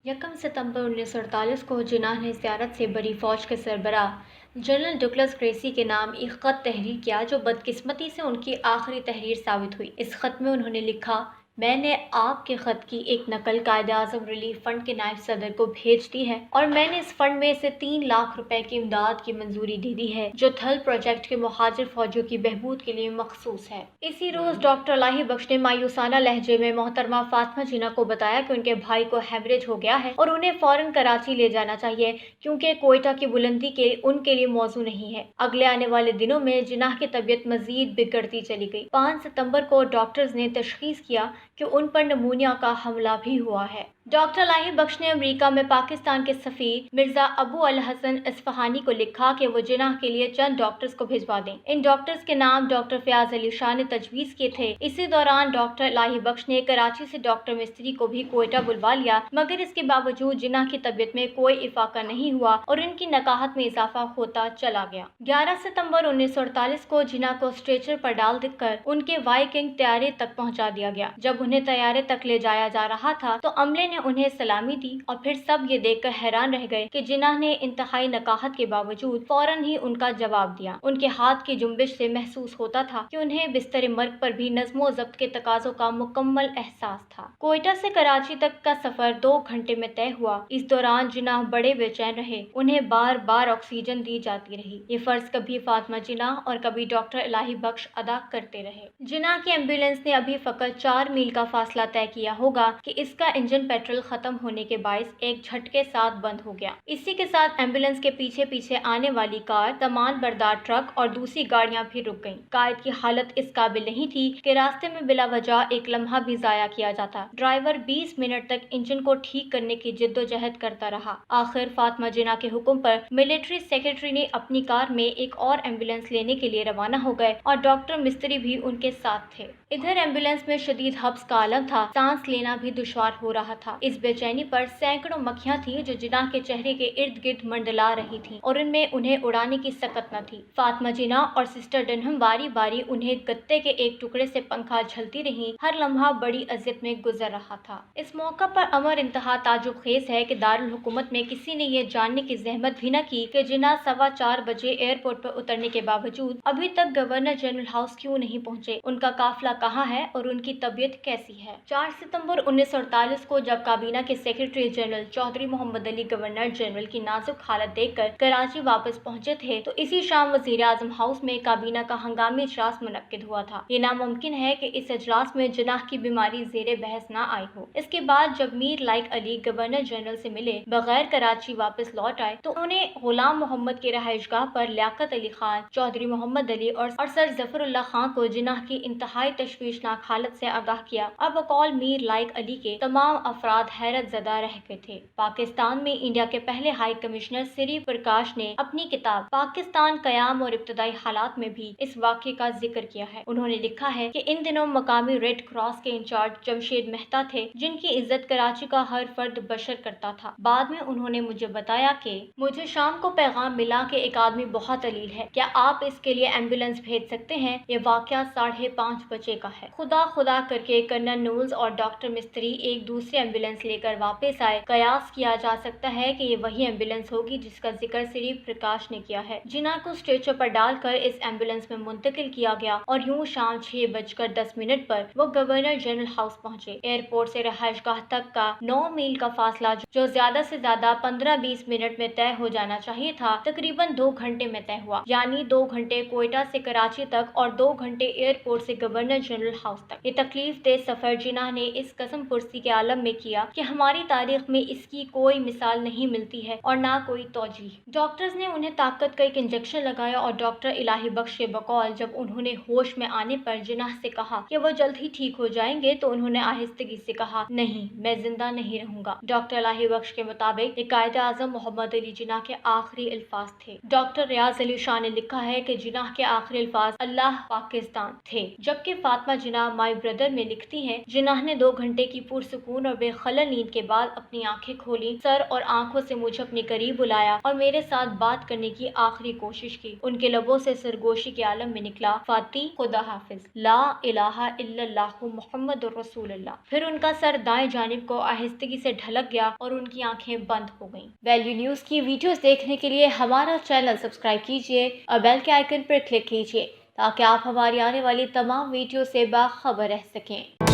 यकम सितंबर 1948 को जिन्ना ने ज़ियारत से बरी फ़ौज के सरबराह जनरल डगलस ग्रेसी के नाम एक ख़त तहरीर किया जो बदकिस्मती से उनकी आखिरी तहरीर साबित हुई। इस ख़त में उन्होंने लिखा, मैंने आपके ख़त की एक नकल कायदे-आज़म रिलीफ फ़ंड के नायब सदर को भेज दी है और मैंने इस फ़ंड में से 3 लाख रुपए की इमदाद की मंजूरी दे दी है जो थल प्रोजेक्ट के मुहाजिर फ़ौजियों की बहबूद के लिए मखसूस है। इसी रोज़ डॉक्टर इलाही बख्श ने मायूसाना लहजे में मोहतरमा फातिमा जिन्ना को बताया कि उनके भाई को हेमरेज हो गया है और उन्हें फ़ौरन कराची ले जाना चाहिए क्योंकि कोयटा की बुलंदी के उनके लिए मौजू नहीं है। अगले आने वाले दिनों में जिन्ना की तबीयत मजीद बिगड़ती चली गई। 5 सितंबर को डॉक्टर्स ने तशखीस किया कि उन पर नमूनिया का हमला भी हुआ है। डॉक्टर इलाही बख्श ने अमेरिका में पाकिस्तान के सफ़ीर मिर्जा अबू अल हसन इस्फहानी को लिखा कि वो जिन्ना के लिए चंद डॉक्टर्स को भिजवा दें। इन डॉक्टर्स के नाम डॉक्टर फयाज अली शाह ने तजवीज़ किए थे। इसी दौरान डॉक्टर इलाही बख्श ने कराची से डॉक्टर मिस्त्री को भी कोयटा बुलवा लिया, मगर इसके बावजूद जिन्ना की तबीयत में कोई इफाका नहीं हुआ और इनकी नकाहत में इजाफा होता चला गया। 11 सितंबर 1948 को जिन्ना को स्ट्रेचर पर डाल देकर उनके वाई किंग तैयारे तक पहुंचा दिया गया। जब उन्हें तैयारे तक ले जाया जा रहा था तो अमले ने उन्हें सलामी दी और फिर सब ये देखकर हैरान रह गए कि जिन्ना ने इंतहाई नकाहत के बावजूद फौरन ही उनका जवाब दिया। उनके हाथ की जुम्बिश से महसूस होता था कि उन्हें बिस्तर मर्ग पर भी नज़्मो ज़ब्त के तकाज़ों का मुकम्मल एहसास था। कोयटा से कराची तक का सफर 2 घंटे में तय हुआ। इस दौरान जिन्ना बड़े बेचैन रहे। उन्हें बार बार ऑक्सीजन दी जाती रही। ये फर्ज कभी फातिमा जिन्ना और कभी डॉक्टर इलाही बख्श अदा करते रहे। जिन्ना की एम्बुलेंस ने अभी फकत 4 मील का फासला तय किया होगा कि इसका इंजन पेट्रोल खत्म होने के बायस एक झटके साथ बंद हो गया। इसी के साथ एम्बुलेंस के पीछे पीछे आने वाली कार, सामान बरदार ट्रक और दूसरी गाड़ियां भी रुक गईं। कायद की हालत इस काबिल नहीं थी कि रास्ते में बिला वजह एक लम्हा भी जाया किया जाता। ड्राइवर 20 मिनट तक इंजन को ठीक करने की जिद्दोजहद करता रहा। आखिर फातिमा जिन्ना के हुक्म पर मिलिट्री सेक्रेटरी ने अपनी कार में एक और एम्बुलेंस लेने के लिए रवाना हो गए और डॉक्टर मिस्त्री भी उनके साथ थे। इधर एम्बुलेंस में शदीद हब्स का आलम था। सांस लेना भी दुश्वार हो रहा था। इस बेचैनी पर सैकड़ों मक्खियां थी जो जिन्ना के चेहरे के इर्द गिर्द मंडला रही थी और उनमें उन्हें उड़ाने की सकत न थी। फातिमा जिन्ना और सिस्टर डनहम बारी बारी उन्हें गत्ते के एक टुकड़े से पंखा झलती रही। हर लम्हा बड़ी अजियत में गुजर रहा था। इस मौका पर अमर इंतहा ताजुब खेज है कि दारुल हुकूमत में किसी ने ये जानने की जहमत भी न की कि जिन्ना 4:15 बजे एयरपोर्ट पर उतरने के बावजूद अभी तक गवर्नर जनरल हाउस क्यों नहीं पहुँचे, उनका काफिला कहाँ है और उनकी तबीयत कैसी है। 4 सितंबर 1948 को जब काबीना के secretary general Chaudhry Mohammad Ali governor general की नाजुक हालत देखकर कराची वापस पहुंचे थे तो इसी शाम वजीर आजम हाउस में काबीना का हंगामी इजलास मुनक्किद हुआ था। ये नामुमकिन है कि इस इजलास में जिन्ना की बीमारी ज़ेरे बहस न आई हो। इसके बाद जब Mir like Ali governor general से मिले बगैर कराची वापस लौट आए तो उन्हें गुलाम मोहम्मद के रहायशगाह पर लियाकत अली खान, चौधरी मोहम्मद अली और सर जफरुल्लाह खान को जिन्ना की इंतहाई तशवीशनाक हालत से आगाह किया। अब बकौल मीर लाइक अली के तमाम अफराद हैरत ज़दा रह गए थे। पाकिस्तान में इंडिया के पहले हाई कमिश्नर श्री प्रकाश ने अपनी किताब पाकिस्तान कयाम और इब्तदाई हालात में भी इस वाक़े का जिक्र किया है। उन्होंने लिखा है कि इन दिनों मकामी रेड क्रॉस के इंचार्ज जमशेद मेहता थे जिनकी इज्जत कराची का हर फर्द बशर करता था। बाद में उन्होंने मुझे बताया कि मुझे शाम को पैगाम मिला कि एक आदमी बहुत अलील है, क्या आप इसके लिए एम्बुलेंस भेज सकते हैं। ये वाक़या 5:30 बजे का है। खुदा खुदा करके कर्नल नूल्स और डॉक्टर मिस्त्री एक दूसरी एम्बुलेंस लेकर वापस आए। कयास किया जा सकता है कि ये वही एम्बुलेंस होगी जिसका जिक्र श्री प्रकाश ने किया है। जिन्ना को स्ट्रेचर पर डालकर इस एम्बुलेंस में मुंतकिल किया गया और यूं शाम 6:10 पर वो गवर्नर जनरल हाउस पहुंचे। एयरपोर्ट से रहायशगाह तक का 9 मील का फासला जो ज्यादा से ज्यादा 15-20 मिनट में तय हो जाना चाहिए था तकरीबन 2 घंटे में तय हुआ, यानी 2 घंटे कोयटा से कराची तक और 2 घंटे एयरपोर्ट से गवर्नर जनरल हाउस तक। ये तकलीफ दे सफर जिन्ना ने इस कसम पुरसी के आलम में किया कि हमारी तारीख में इसकी कोई मिसाल नहीं मिलती है और ना कोई तौजीह। डॉक्टर्स ने उन्हें ताकत का एक इंजेक्शन लगाया और डॉक्टर इलाही बख्श के बकौल जब उन्होंने होश में आने पर जिन्ना से कहा कि वो जल्द ही ठीक हो जाएंगे तो उन्होंने आहिस्तगी से कहा, नहीं, मैं जिंदा नहीं रहूंगा। डॉक्टर इलाही बख्श के मुताबिक ये कायदे आजम मोहम्मद अली जिन्ना के आखिरी अल्फाज थे। डॉक्टर रियाज अली शाह ने लिखा है कि जिन्ना के आखिरी अल्फाज अल्लाह पाकिस्तान थे, जबकि فاطمہ جناح مائی بردر میں لکھتی ہیں، جناح نے 2 گھنٹے کی پرسکون اور بے خلل نیند کے بعد اپنی آنکھیں کھولی، سر اور آنکھوں سے مجھے اپنے قریب بلایا اور میرے ساتھ بات کرنے کی آخری کوشش کی۔ ان کے لبوں سے سرگوشی کے عالم میں نکلا، فاتی، خدا حافظ، لا الہ الا اللہ محمد رسول اللہ۔ پھر ان کا سر دائیں جانب کو آہستگی سے ڈھلک گیا اور ان کی آنکھیں بند ہو گئیں۔ ویلیو نیوز کی ویڈیوز دیکھنے کے لیے ہمارا چینل سبسکرائب کیجیے اور بیل کے آئیکن پر کلک کیجیے تاکہ آپ ہماری آنے والی تمام ویڈیو سے باخبر رہ سکیں۔